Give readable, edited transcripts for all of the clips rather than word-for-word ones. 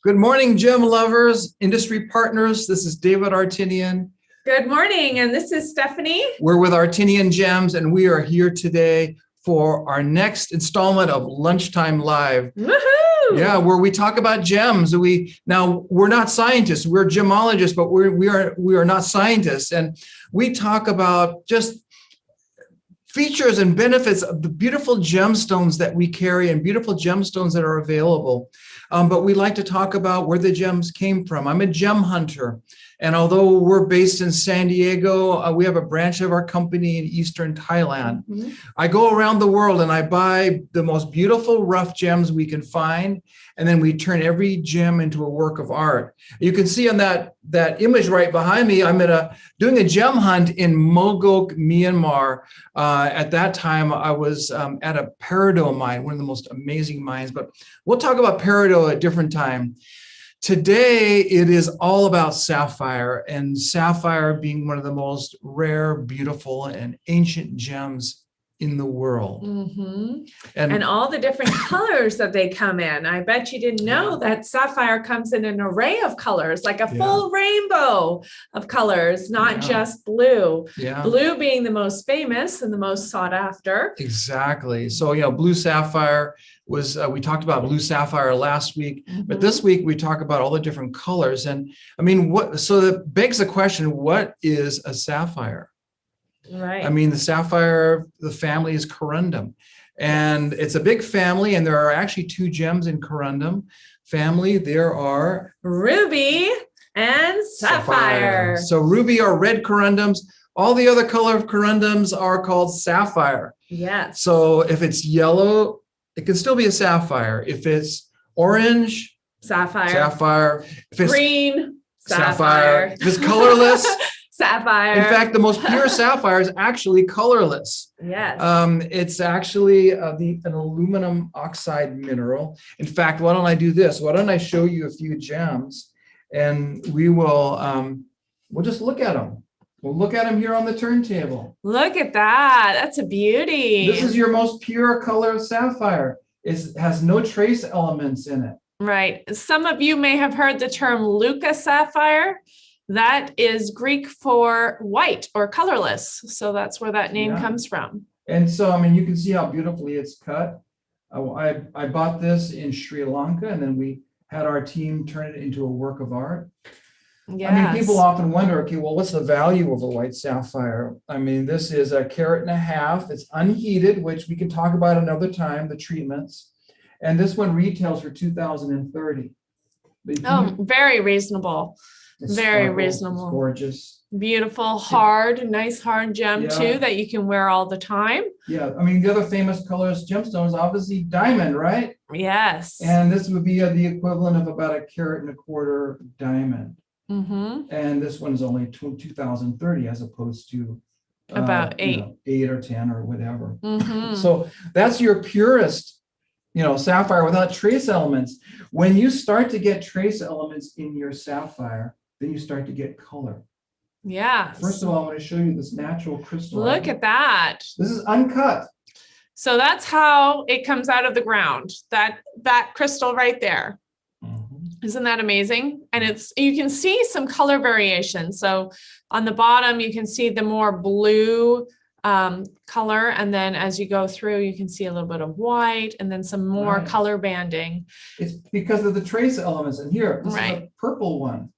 Good morning, gem lovers, industry partners. This is David Artinian. Good morning, and this is Stephanie. We're with Artinian Gems, and we are here today for our next installment of Lunchtime Live. Woohoo! Yeah, where we talk about gems. We're not scientists. We're gemologists, but we are not scientists, and we talk about just features and benefits of the beautiful gemstones that we carry and beautiful gemstones that are available. But we like to talk about where the gems came from. I'm a gem hunter. And although we're based in San Diego, we have a branch of our company in Eastern Thailand. Mm-hmm. I go around the world and I buy the most beautiful rough gems we can find. And then we turn every gem into a work of art. You can see on that image right behind me, I'm doing a gem hunt in Mogok, Myanmar. At that time, I was at a peridot mine, one of the most amazing mines. But we'll talk about peridot at a different time. Today, it is all about sapphire, and sapphire being one of the most rare, beautiful, and ancient gems in the world. Mm-hmm. And all the different colors that they come in. I bet you didn't know that sapphire comes in an array of colors, like a full rainbow of colors, not just blue. Yeah. Blue being the most famous and the most sought after. Exactly. So, blue sapphire was, we talked about blue sapphire last week, but this week we talk about all the different colors. And so that begs the question, what is a sapphire? Right. The sapphire, the family is corundum, and it's a big family, and there are actually two gems in corundum family. There are ruby and sapphire. So ruby are red corundums. All the other color of corundums are called sapphire. Yes. So if it's yellow, it can still be a sapphire. If it's orange, sapphire. If it's green, sapphire. If it's colorless, sapphire. In fact, the most pure sapphire is actually colorless. Yes. It's actually an aluminum oxide mineral. In fact, why don't I do this? Why don't I show you a few gems, and we'll just look at them. We'll look at them here on the turntable. Look at that. That's a beauty. This is your most pure color of sapphire. It has no trace elements in it. Right. Some of you may have heard the term Luca sapphire. That is Greek for white or colorless. So that's where that name comes from. And so, you can see how beautifully it's cut. I bought this in Sri Lanka, and then we had our team turn it into a work of art. Yes. People often wonder, okay, well, what's the value of a white sapphire? This is 1.5 carats. It's unheated, which we can talk about another time, the treatments. And this one retails for $2,030. Very reasonable. Very reasonable. It's gorgeous. Beautiful, nice hard gem too that you can wear all the time. Yeah, the other famous colors, gemstones, obviously diamond, right? Yes. And this would be the equivalent of about 1.25 carats diamond. Mm-hmm. And this one is only $2,030 as opposed to about 8 or 10 or whatever. Mm-hmm. So that's your purest, sapphire without trace elements. When you start to get trace elements in your sapphire, then you start to get color. Yeah. First of all, I want to show you this natural crystal. Look at that. This is uncut. So that's how it comes out of the ground. That crystal right there. Isn't that amazing? And you can see some color variation. So on the bottom, you can see the more blue color. And then as you go through, you can see a little bit of white and then some more color banding. It's because of the trace elements. And here, this is a purple one.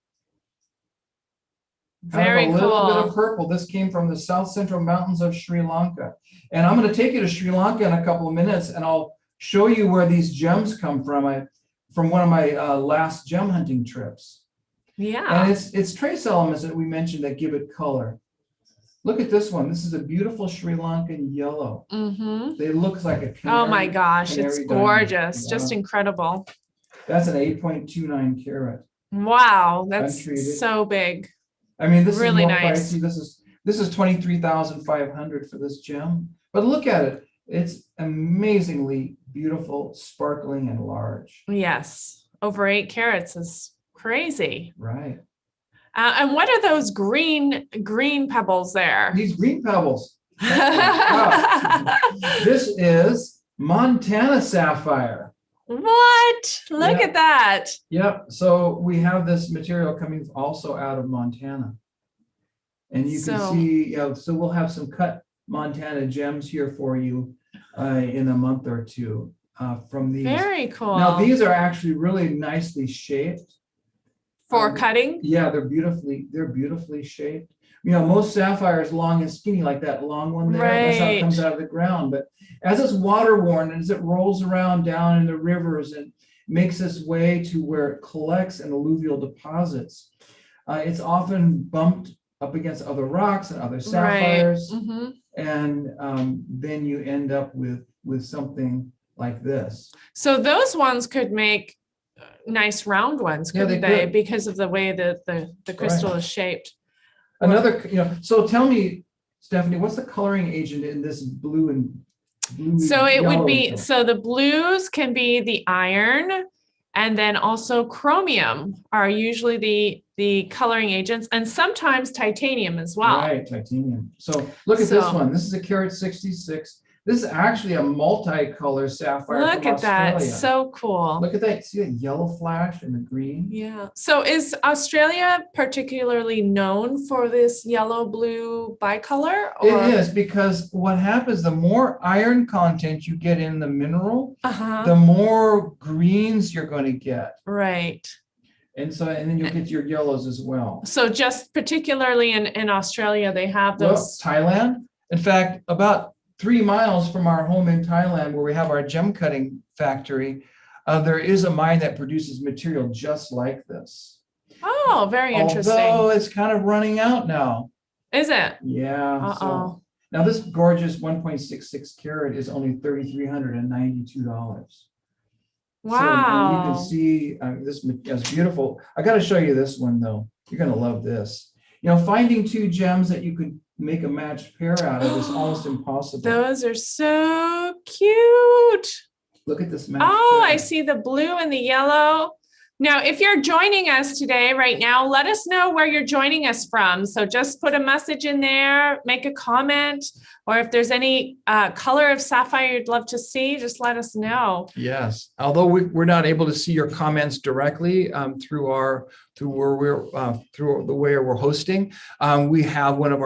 Very cool. A little bit of purple. This came from the South Central Mountains of Sri Lanka. And I'm going to take you to Sri Lanka in a couple of minutes, and I'll show you where these gems come from. From one of my last gem hunting trips. Yeah. And it's trace elements that we mentioned that give it color. Look at this one. This is a beautiful Sri Lankan yellow. Mm-hmm. It looks like a canary. Oh my gosh, it's gorgeous. Just incredible. That's an 8.29 carat. Wow, that's so big. This really is more nice. Pricey. This is $23,500 for this gem. But look at it. It's amazingly beautiful, sparkling, and large. Yes, over 8 carats is crazy. Right. And what are those green pebbles there? These green pebbles. This is Montana sapphire. What? Look Yeah. at that. Yep. So we have this material coming also out of Montana. And you can So see, so we'll have some cut Montana gems here for you in a month or two from these. very cool. Now, these are actually really nicely shaped. For cutting? Yeah, they're beautifully shaped. You know, most sapphires long and skinny like that long one there. That's how it comes out of the ground. But as it's water worn and as it rolls around down in the rivers and makes its way to where it collects in alluvial deposits, it's often bumped up against other rocks and other sapphires. Right. Mm-hmm. And then you end up with something like this. So those ones could make nice round ones, Yeah, couldn't they they? could. Because of the way that the crystal is shaped. Another, so tell me, Stephanie, what's the coloring agent in this blue and blue? So it would be, yellow? so the blues can be the iron, and then also chromium are usually the coloring agents, and sometimes titanium as well. Right, titanium. So look at this So- one. This is a carat 66. This is actually a multicolor sapphire Look from at that, Australia. so cool. Look at that. See the yellow flash and the green? Yeah. So is Australia particularly known for this yellow blue bicolor? It is, because what happens, the more iron content you get in the mineral, Uh-huh. the more greens you're going to get. Right. And then you'll get your yellows as well. So just particularly in Australia, they have Well, those. Thailand, in fact, about 3 miles from our home in Thailand, where we have our gem cutting factory, there is a mine that produces material just like this. Oh, very interesting. Although it's kind of running out now. Is it? Yeah. Uh-oh. So now this gorgeous 1.66 carat is only $392. So, and you Wow. can see this is beautiful. I got to show you this one though. You're going to love this. You know, finding two gems that you could make a matched pair out of is almost impossible. Those are so cute. Look at this matched Oh, pair. I see the blue and the yellow. Now, if you're joining us today, right now, let us know where you're joining us from. So just put a message in there, make a comment, or if there's any color of sapphire you'd love to see, just let us know. Yes, although we're not able to see your comments directly through the way we're hosting, we have one of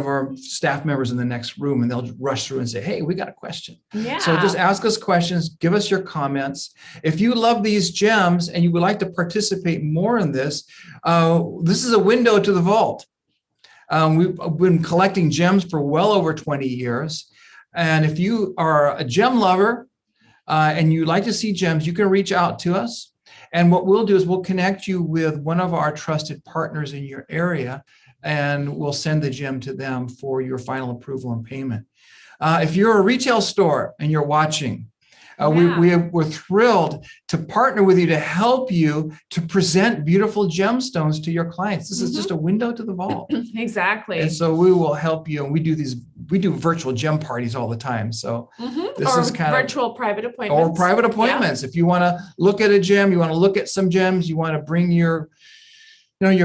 our staff members in the next room, and they'll rush through and say, "Hey, we got a question." Yeah. So just ask us questions, give us your comments. If you love these gems and you would like to participate more in this, this is a window to the vault. We've been collecting gems for well over 20 years. And if you are a gem lover and you like to see gems, you can reach out to us. And what we'll do is we'll connect you with one of our trusted partners in your area, and we'll send the gem to them for your final approval and payment. If you're a retail store and you're watching, we're thrilled to partner with you to help you to present beautiful gemstones to your clients. This is just a window to the vault. Exactly. And so we will help you. And we do virtual gem parties all the time. So this or is kind virtual private appointments. Or private appointments. If you want to look at a gem, you want to look at some gems, you want to bring your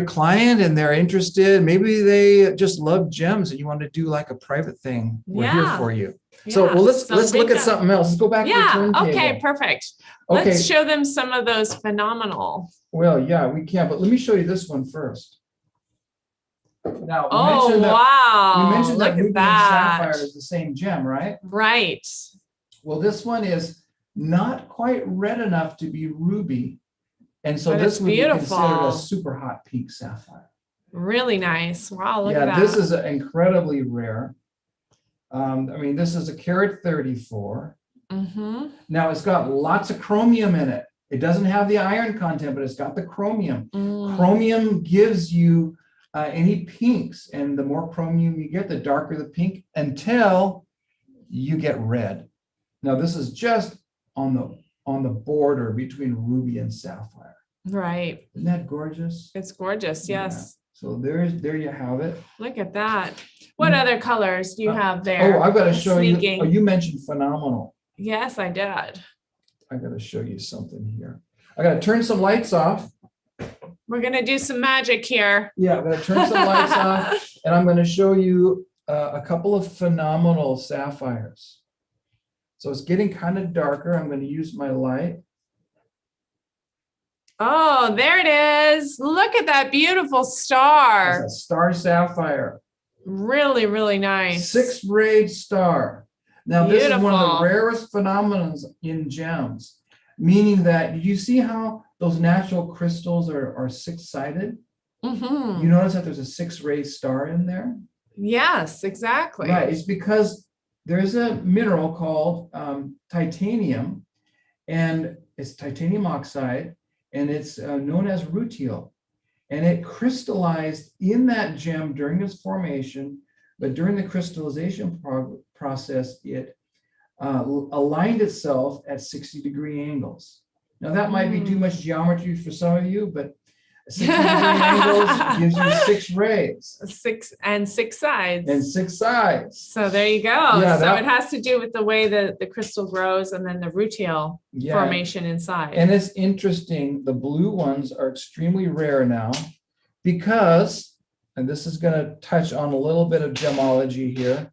client and they're interested. Maybe they just love gems and you want to do like a private thing. We're here for you. So let's look at something else. Let's go back to the turntable. Okay, perfect. Okay. Let's show them some of those phenomenal. Well, yeah, we can, but let me show you this one first. Now, wow. we mentioned that Look ruby at and that. sapphire is the same gem, right? Right. Well, this one is not quite red enough to be ruby. And so But this it's would be considered beautiful. a super hot pink sapphire. Really nice. Wow, look at that. Yeah, this is incredibly rare. This is a carat 34. Now it's got lots of chromium in it. It doesn't have the iron content, but it's got the chromium. Chromium gives you any pinks, and the more chromium you get, the darker the pink until you get red. Now this is just on the border between ruby and sapphire. Right. Isn't that gorgeous? It's gorgeous. Yes. Yeah. So there you have it. Look at that. What other colors do you have there? Oh, I've got to show Sneaking. you. Oh, you mentioned phenomenal. Yes, I did. I got to show you something here. I got to turn some lights off. We're going to do some magic here. Yeah, I'm going to turn some lights off, and I'm going to show you a couple of phenomenal sapphires. So it's getting kind of darker. I'm going to use my light. Oh, there it is. Look at that beautiful star. It's a star sapphire. Really, really nice. 6-rayed star. Now, this is one of Beautiful. the rarest phenomena in gems, meaning that you see how those natural crystals are six-sided? Mhm. You notice that there's a 6-ray star in there? Yes, exactly. Right. It's because there's a mineral called titanium, and it's titanium oxide, and it's known as rutile. And it crystallized in that gem during its formation, but during the crystallization process, it aligned itself at 60-degree angles. Now, that might be too much geometry for some of you, but 60-degree angles gives you 6 rays. 6 and 6 sides. And 6 sides. So there you go. Yeah, So it has to do with the way the crystal grows and then the rutile formation inside. And it's interesting, the blue ones are extremely rare now because, and this is going to touch on a little bit of gemology here,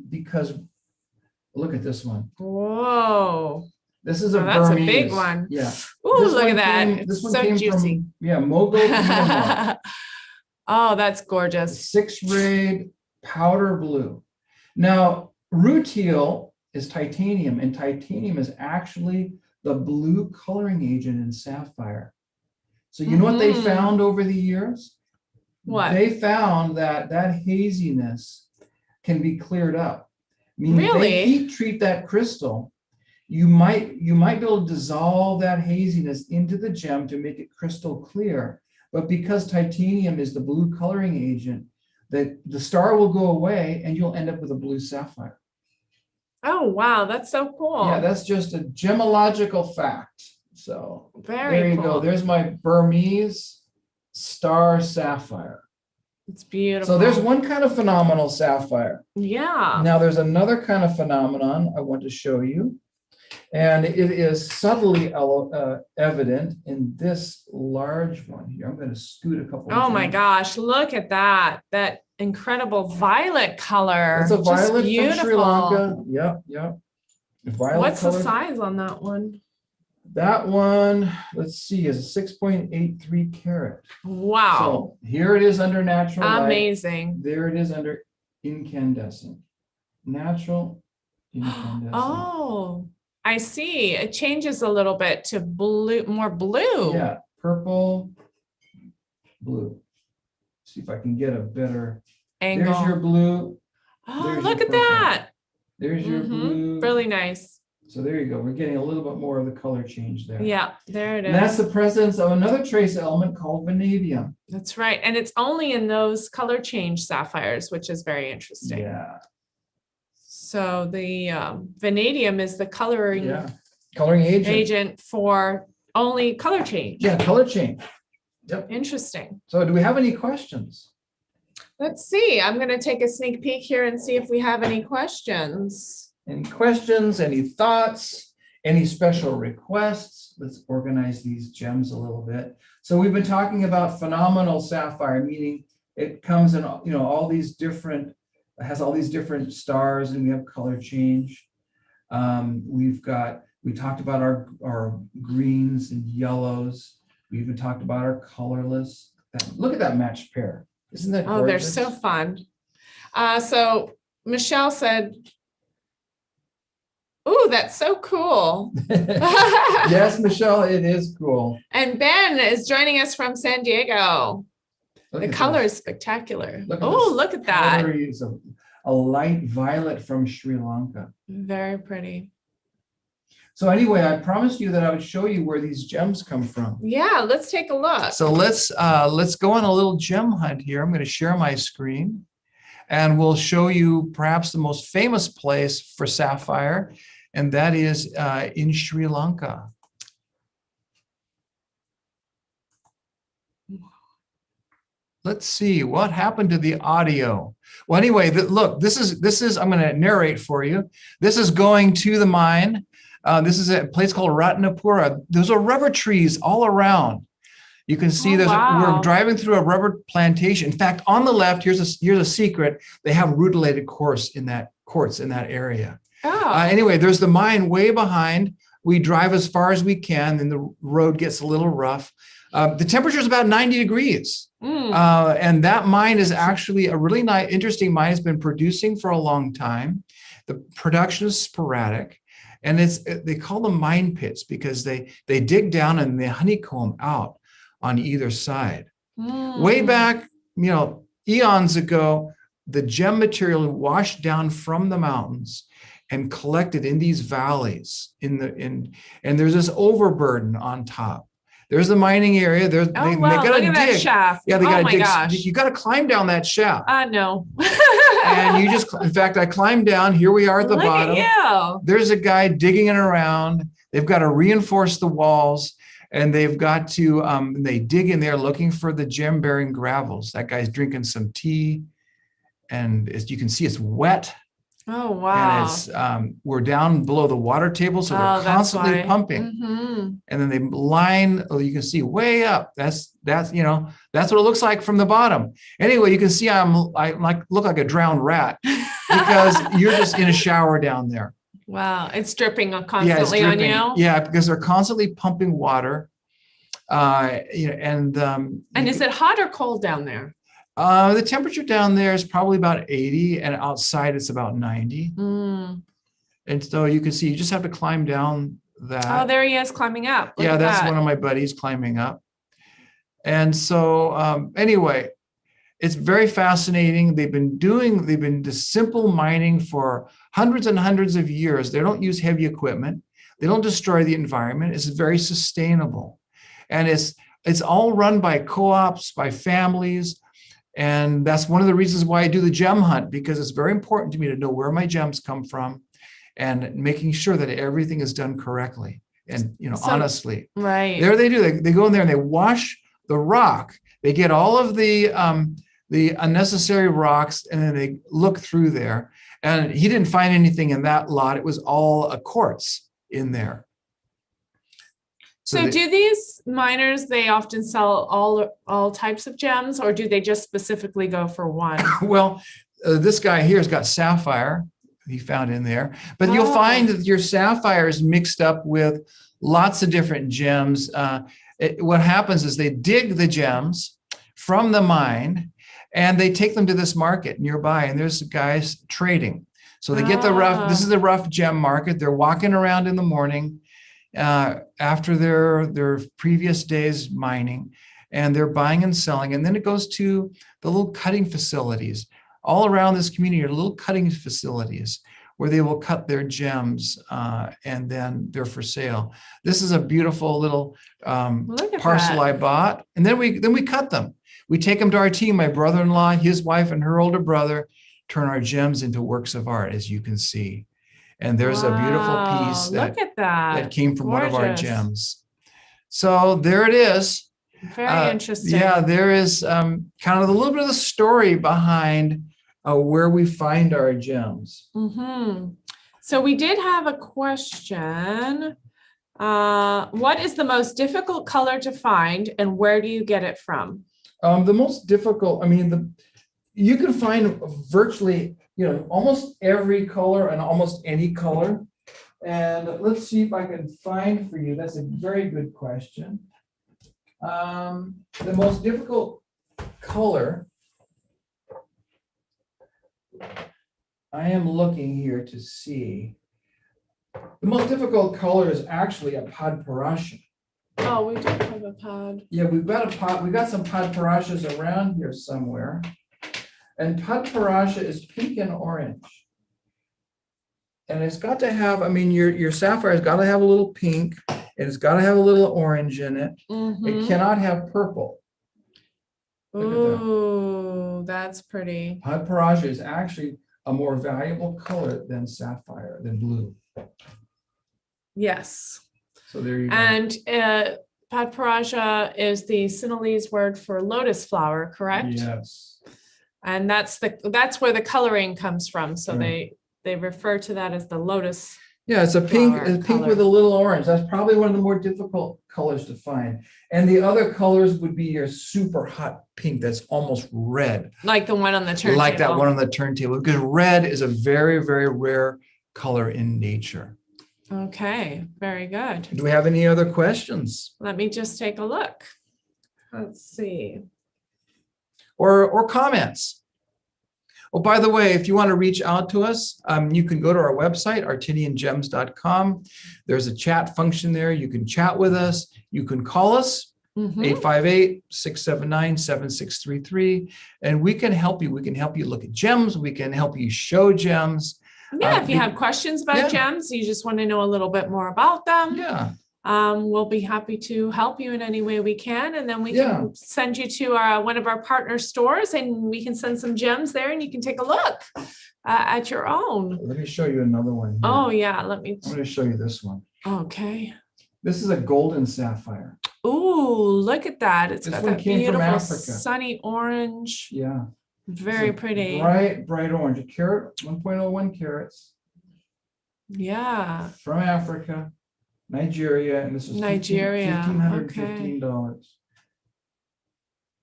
because look at this one. Whoa. This is a Oh, that's a Burmese. big one. Yeah. Ooh, This look one at that. came- It's this one so came juicy. from, Mogul, Myanmar. Oh, that's gorgeous. 6-rayed powder blue. Now, rutile is titanium, and titanium is actually the blue coloring agent in sapphire. So you know what they found over the years? What? They found that haziness can be cleared up. Meaning if Really? they heat treat that crystal, you might be able to dissolve that haziness into the gem to make it crystal clear. But because titanium is the blue coloring agent, that the star will go away and you'll end up with a blue sapphire. Oh, wow. That's so cool. Yeah, that's just a gemological fact. So Very there you cool. go. There's my Burmese star sapphire. It's beautiful. So there's one kind of phenomenal sapphire. Yeah. Now there's another kind of phenomenon I want to show you. And it is subtly evident in this large one here. I'm going to scoot a couple. Oh my gems. gosh, look at that. That incredible violet color. It's a Just violet from beautiful. Sri Lanka. Yep. Violet What's color. the size on that one? That one, let's see, is a 6.83 carat. Wow. So here it is under natural light. Amazing. There it is under incandescent. Natural incandescent. Oh, I see. It changes a little bit to blue, more blue. Yeah, purple, blue. See if I can get a better. Angle. There's your blue. Oh, there's look your at purple. that. There's your blue. Really nice. So there you go. We're getting a little bit more of the color change there. Yeah, there it is. And that's the presence of another trace element called vanadium. That's right. And it's only in those color change sapphires, which is very interesting. Yeah. So the vanadium is the coloring Coloring agent. agent for only color change. Yeah, color change. Yep. Interesting. So do we have any questions? Let's see. I'm going to take a sneak peek here and see if we have any questions. Any questions, any thoughts, any special requests? Let's organize these gems a little bit. So we've been talking about phenomenal sapphire, meaning it comes in, all these different, has all these different stars, and we have color change. We talked about our greens and yellows. We even talked about our colorless. Look at that matched pair. Isn't that gorgeous? Oh, they're so fun. So Michelle said, "Ooh, that's so cool." Yes, Michelle, it is cool. And Ben is joining us from San Diego. Look The at color this. is spectacular. Look at Oh, this look at that. color. It's a light violet from Sri Lanka. Very pretty. So anyway, I promised you that I would show you where these gems come from. Yeah, let's take a look. So let's go on a little gem hunt here. I'm going to share my screen, and we'll show you perhaps the most famous place for sapphire, and that is in Sri Lanka. Let's see what happened to the audio. Well, anyway, look, this is I'm going to narrate for you. This is going to the mine. This is a place called Ratnapura. Those are rubber trees all around. You can see we're driving through a rubber plantation. In fact, on the left, here's a secret. They have rutilated quartz in that area. Oh. Anyway, there's the mine way behind. we drive as far as we can, and the road gets a little rough. The temperature is about 90 degrees. And that mine is actually a really nice, interesting mine. It's been producing for a long time. The production is sporadic. And they call them mine pits because they dig down and they honeycomb out on either side. Way back, eons ago, the gem material washed down from the mountains and collected in these valleys. And there's this overburden on top. There's the mining area. They gotta look at that shaft. Yeah, they gotta dig. Gosh. You gotta climb down that shaft. No. And in fact, I climbed down. Here we are at the bottom. At There's a guy digging it around. They've got to reinforce the walls, and they've got to, they dig in there looking for the gem-bearing gravels. That guy's drinking some tea, and as you can see, it's wet. Oh, wow. And we're down below the water table, so they're constantly pumping. And then they line, you can see way up. That's what it looks like from the bottom. Anyway, you can see I look like a drowned rat because you're just in a shower down there. Wow, it's dripping constantly on you. Yeah, because they're constantly pumping water. And is it hot or cold down there? The temperature down there is probably about 80, and outside it's about 90. And so you can see you just have to climb down that. Oh, there he is climbing up. Look that's one of my buddies climbing up. And so anyway, it's very fascinating. They've been this simple mining for hundreds and hundreds of years. They don't use heavy equipment. They don't destroy the environment. It's very sustainable. And it's all run by co-ops, by families. And that's one of the reasons why I do the gem hunt, because it's very important to me to know where my gems come from and making sure that everything is done correctly and, honestly. Right. There they do. They go in there and they wash the rock. They get all of the unnecessary rocks, and then they look through there. And he didn't find anything in that lot. It was all a quartz in there. So do these miners, they often sell all types of gems, or do they just specifically go for one? Well, this guy here has got sapphire he found in there, but you'll find that your sapphire is mixed up with lots of different gems. What happens is they dig the gems from the mine and they take them to this market nearby, and there's guys trading. So they get this is the rough gem market. They're walking around in the morning after their previous day's mining, and they're buying and selling. And then it goes to the little cutting facilities all around this community, are little cutting facilities where they will cut their gems, and then they're for sale. This is a beautiful little parcel I bought, and then we cut them. We take them to our team. My brother-in-law, his wife, and her older brother turn our gems into works of art, as you can see. And there's a beautiful piece that came from one of our gems. So there it is. Very interesting. Yeah, there is kind of a little bit of the story behind where we find our gems. So we did have a question. What is the most difficult color to find, and where do you get it from? The most difficult, you can find virtually, almost every color and almost any color. And let's see if I can find for you. That's a very good question. The most difficult color, I am looking here to see. The most difficult color is actually a padparasha. Oh, we do have a pod. Yeah, we've got some padparashas around here somewhere. And padparasha is pink and orange. And it's got to have, your sapphire has got to have a little pink, and it's got to have a little orange in it. It cannot have purple. Ooh, that's pretty. Padparasha is actually a more valuable color than sapphire, than blue. Yes. So there you go. And padparasha is the Sinhalese word for lotus flower, correct? Yes. And that's where the coloring comes from. So they refer to that as the lotus. Yeah, it's a pink with a little orange. That's probably one of the more difficult colors to find. And the other colors would be your super hot pink that's almost red. Like the one on the turntable. Like that one on the turntable, because red is a very, very rare color in nature. Okay, very good. Do we have any other questions Let me just take a look. Let's see. or comments? Oh, by the way, if you want to reach out to us, you can go to our website, artiniangems.com. There's a chat function there. You can chat with us. You can call us, 858-679-7633, and we can help you. We can help you look at gems. We can help you show gems. Yeah, if you have questions about gems, you just want to know a little bit more about them. Yeah. We'll be happy to help you in any way we can. And then we can send you to one of our partner stores, and we can send some gems there, and you can take a look at your own. Let me show you another one here. Oh, yeah. I'm going to show you this one. Okay. This is a golden sapphire. Ooh, look at that. It's got that beautiful sunny orange. Yeah. Very pretty. Bright orange. A carat, 1.01 carats. Yeah. From Africa, Nigeria, and this is Nigeria. $1,515.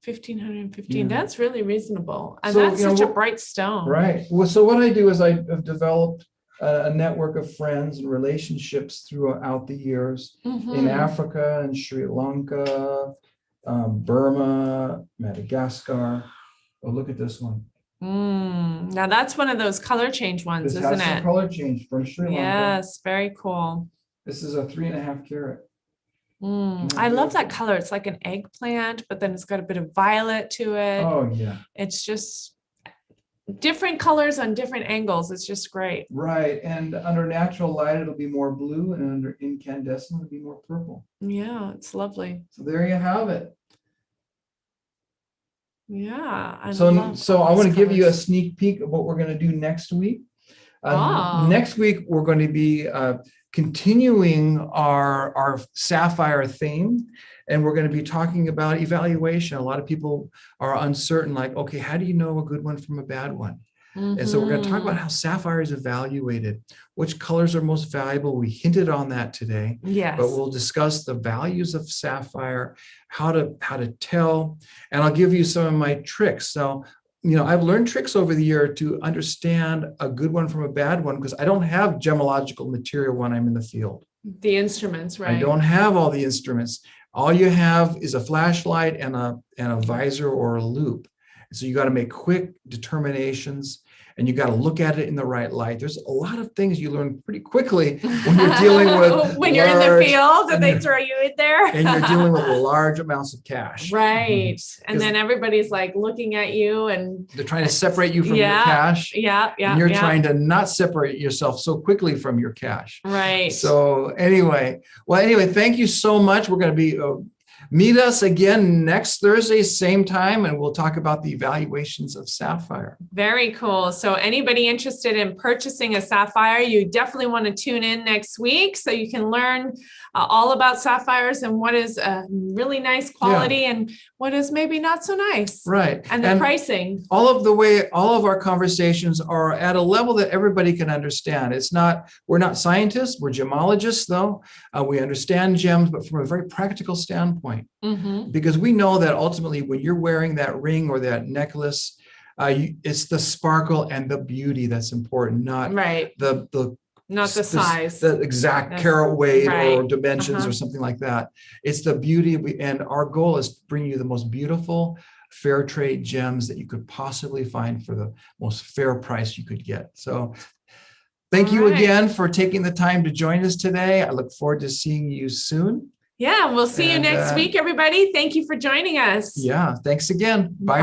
$1,515. That's really reasonable. And that's such a bright stone. Right. Well, so what I do is I've developed a network of friends and relationships throughout the years in Africa and Sri Lanka, Burma, Madagascar. Oh, look at this one. Now that's one of those color change ones, isn't it? Color change from Sri Lanka. Yes, very cool. This is a 3.5 carat. I love that color. It's like an eggplant, but then it's got a bit of violet to it. Oh, yeah. It's just different colors on different angles. It's just great. Right. And under natural light, it'll be more blue, and under incandescent, it'll be more purple. Yeah, it's lovely. So there you have it. Yeah. So I want to give you a sneak peek of what we're going to do next week. Next week, we're going to be continuing our sapphire theme, and we're going to be talking about evaluation. A lot of people are uncertain, like, okay, how do you know a good one from a bad one? And so we're going to talk about how sapphire is evaluated, which colors are most valuable. We hinted on that today. Yes. But we'll discuss the values of sapphire, how to tell, and I'll give you some of my tricks. So, I've learned tricks over the year to understand a good one from a bad one, because I don't have gemological material when I'm in the field. The instruments, right? I don't have all the instruments. All you have is a flashlight and a visor or a loop. So you got to make quick determinations, and you got to look at it in the right light. There's a lot of things you learn pretty quickly when you're dealing with when you're in the field and they throw you in there. And you're dealing with large amounts of cash. Right. And then everybody's like looking at you, and they're trying to separate you from your cash. Yeah. And you're trying to not separate yourself so quickly from your cash. Right. So anyway, thank you so much. We're going to be meet us again next Thursday, same time, and we'll talk about the evaluations of sapphire. Very cool. So anybody interested in purchasing a sapphire, you definitely want to tune in next week so you can learn all about sapphires and what is a really nice quality and what is maybe not so nice. Right. And the pricing. All of our conversations are at a level that everybody can understand. We're not scientists, we're gemologists though. We understand gems, but from a very practical standpoint. Because we know that ultimately when you're wearing that ring or that necklace, it's the sparkle and the beauty that's important, not the size, the exact carat weight or dimensions or something like that. It's the beauty, and our goal is to bring you the most beautiful fair trade gems that you could possibly find for the most fair price you could get. So thank you again for taking the time to join us today. I look forward to seeing you soon. Yeah, we'll see you next week, everybody. Thank you for joining us. Yeah, thanks again. Bye.